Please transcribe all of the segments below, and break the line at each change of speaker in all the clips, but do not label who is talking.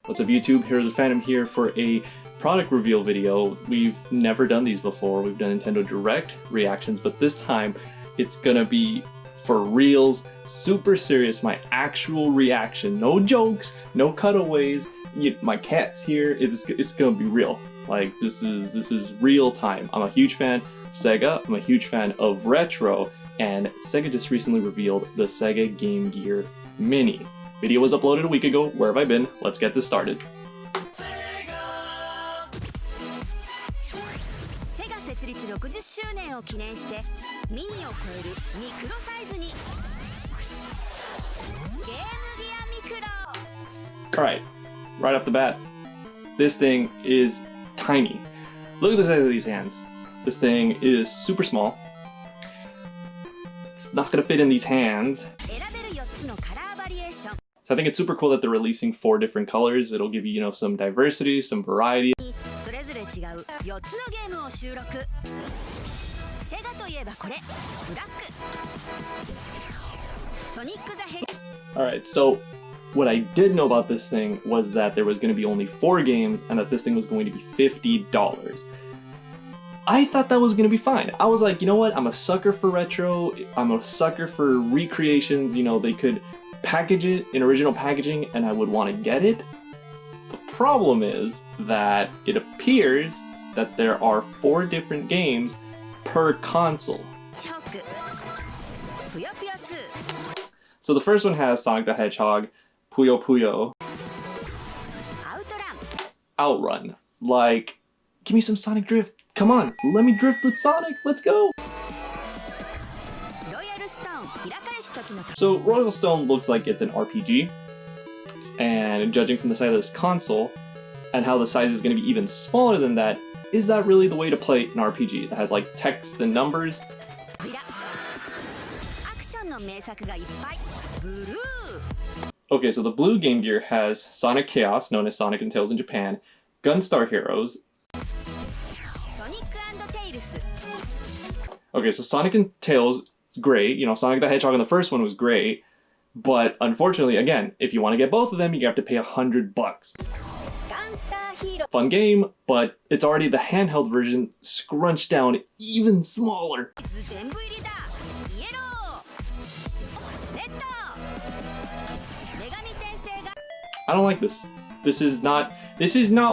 What's up YouTube, here's the Phantom here for a product reveal video. We've never done these before. We've done Nintendo Direct reactions, but this time it's gonna be for reals, super serious, my actual reaction. No jokes, no cutaways. My cat's here, it's gonna be real. Like, this is real time. I'm a huge fan of Sega, I'm a huge fan of retro, and Sega just recently revealed the Sega Game Gear Mini. Video was uploaded a week ago. Where have I been? Let's get this started.
Sega 設立60周年を記念してミニを超えるミクロサイズにゲームギアミクロ
Alright, right off the bat, this thing is tiny. Look at the size of these hands. This thing is super small. It's not gonna fit in these hands.
選べる4つのカラーバリエーション
So I think it's super cool that they're releasing 4 different colors. It'll give you, some diversity, some variety.
それぞれ違う4つのゲームを収録セガといえばこれブラックソニック・ザ・ヘッ
Alright, so what I did know about this thing was that there was going to be only 4 games and that this thing was going to be $50. I thought that was going to be fine. I was like, you know what? I'm a sucker for retro. I'm a sucker for recreations. They could package it in original packaging and I would want to get it. The problem is that it appears that there are 4 different games per console.
チョークぷよぷよ2
So the first one has Sonic the Hedgehog, Puyo Puyo,
アウトラン
Outrun. Like, give me some Sonic Drift. Come on, let me drift with Sonic. Let's go.
ロイヤルストーン開かれし時の
So Royal Stone looks like it's an RPG. And judging from the size of this console and how the size is going to be even smaller than that, is that really the way to play an RPG that has like text and numbers?
扉アクションの名作がいっぱいブルー
Okay, so the blue Game Gear has Sonic Chaos, known as Sonic and Tails in Japan, Gunstar Heroes.
ソニック&テイルス
Okay, so Sonic and Tails is great. Sonic the Hedgehog in the first one was great. But unfortunately, again, if you want to get both of them, you have to pay $100.
ガンスターヒーロー
Fun game, but it's already the handheld version scrunched down even smaller.
全部入りだイエローレッド女神転生が
I don't like this. This is not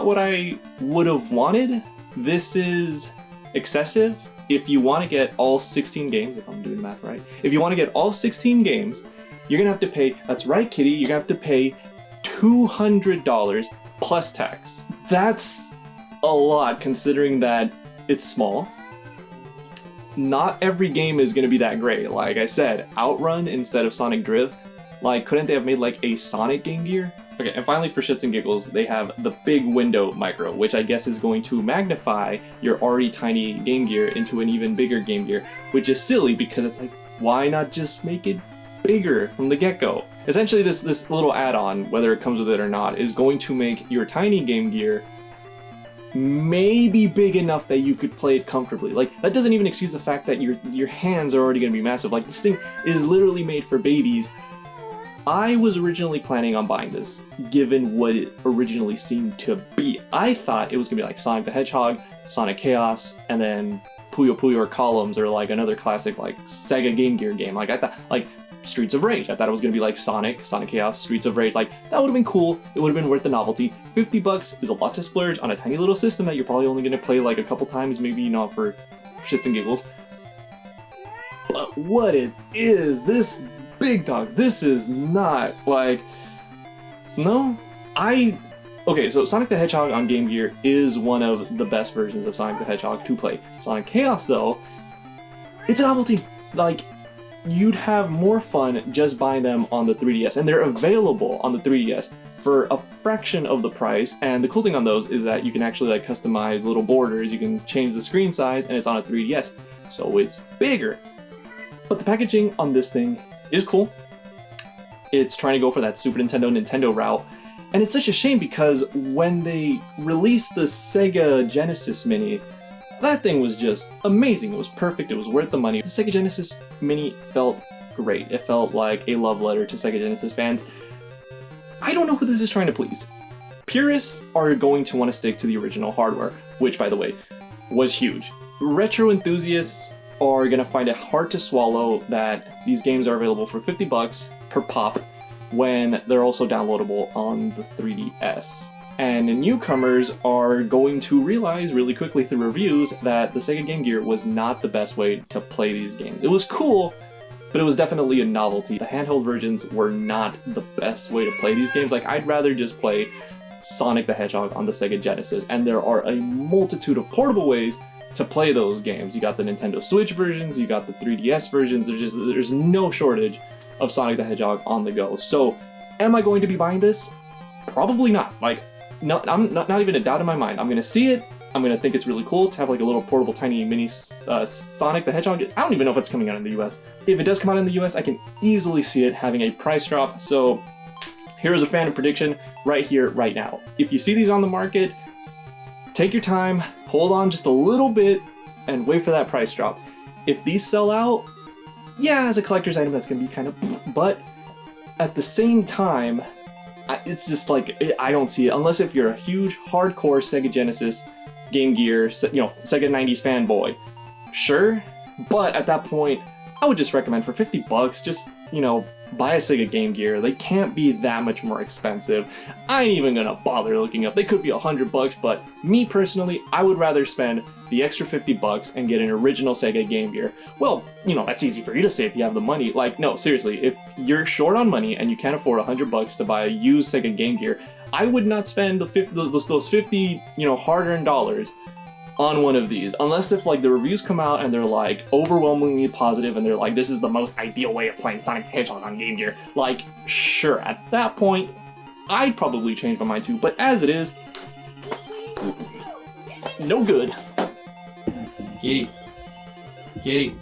what I would have wanted. This is excessive. If you want to get all 16 games, if I'm doing the math right, if you want to get all 16 games, you're gonna have to pay, that's right kitty, you're gonna have to pay $200 plus tax. That's a lot considering that it's small. Not every game is gonna be that great. Like I said, Outrun instead of Sonic Drift. Like, couldn't they have made like a Sonic Game Gear? Okay, and finally for shits and giggles, they have the big window micro, which I guess is going to magnify your already tiny Game Gear into an even bigger Game Gear, which is silly because it's like, why not just make it bigger from the get-go? Essentially, this little add-on, whether it comes with it or not, is going to make your tiny Game Gear maybe big enough that you could play it comfortably. Like, that doesn't even excuse the fact that your hands are already going to be massive. Like, this thing is literally made for babies. I was originally planning on buying this, given what it originally seemed to be. I thought it was going to be like Sonic the Hedgehog, Sonic Chaos, and then Puyo Puyo or Columns, or like another classic like Sega Game Gear game. Like, I thought, like Streets of Rage. I thought it was going to be like Sonic Chaos, Streets of Rage. Like, that would have been cool. It would have been worth the novelty. $50 is a lot to splurge on a tiny little system that you're probably only going to play like a couple times, maybe, for shits and giggles. But what it is, this big dogs, this is not like, no, okay, so Sonic the Hedgehog on Game Gear is one of the best versions of Sonic the Hedgehog to play. Sonic Chaos, though, it's a novelty. Like, you'd have more fun just buying them on the 3DS, and they're available on the 3DS for a fraction of the price. And the cool thing on those is that you can actually like customize little borders, you can change the screen size, and it's on a 3DS, so it's bigger. But the packaging on this thing is cool. It's trying to go for that Super Nintendo route, and it's such a shame because when they released the Sega Genesis Mini, that thing was just amazing. It was perfect, it was worth the money. The Sega Genesis Mini felt great. It felt like a love letter to Sega Genesis fans. I don't know who this is trying to please. purists are going to want to stick to the original hardware, which, by the way, was huge. Retro enthusiasts are going to find it hard to swallow that these games are available for $50 per pop when they're also downloadable on the 3DS. And newcomers are going to realize really quickly through reviews that the Sega Game Gear was not the best way to play these games. It was cool, but it was definitely a novelty. The handheld versions were not the best way to play these games. Like, I'd rather just play Sonic the Hedgehog on the Sega Genesis, and there are a multitude of portable ways to play those games. You got the Nintendo Switch versions, you got the 3DS versions, there's no shortage of Sonic the Hedgehog on the go. So, am I going to be buying this? Probably not. Like, no, I'm not even a doubt in my mind. I'm gonna see it, I'm gonna think it's really cool to have like a little portable tiny mini Sonic the Hedgehog. I don't even know if it's coming out in the US. If it does come out in the US, I can easily see it having a price drop. So here's a fan prediction right here, right now. If you see these on the market, take your time, hold on just a little bit, and wait for that price drop. If these sell out, yeah, as a collector's item, that's gonna be kind of, but at the same time, it's just like, I don't see it, unless if you're a huge, hardcore Sega Genesis, Game Gear, Sega 90s fanboy. Sure, but at that point, I would just recommend for $50, just, buy a Sega Game Gear. They can't be that much more expensive. I ain't even gonna bother looking up. They could be $100, but me personally, I would rather spend the extra $50 and get an original Sega Game Gear. Well, that's easy for you to say if you have the money. Like, no, seriously, if you're short on money and you can't afford $100 to buy a used Sega Game Gear, I would not spend those 50, hard-earned dollars on one of these, unless if like the reviews come out and they're like overwhelmingly positive and they're like, this is the most ideal way of playing Sonic the Hedgehog on Game Gear. Like, sure, at that point, I'd probably change my mind too, but as it is, no good. Kitty. Kitty.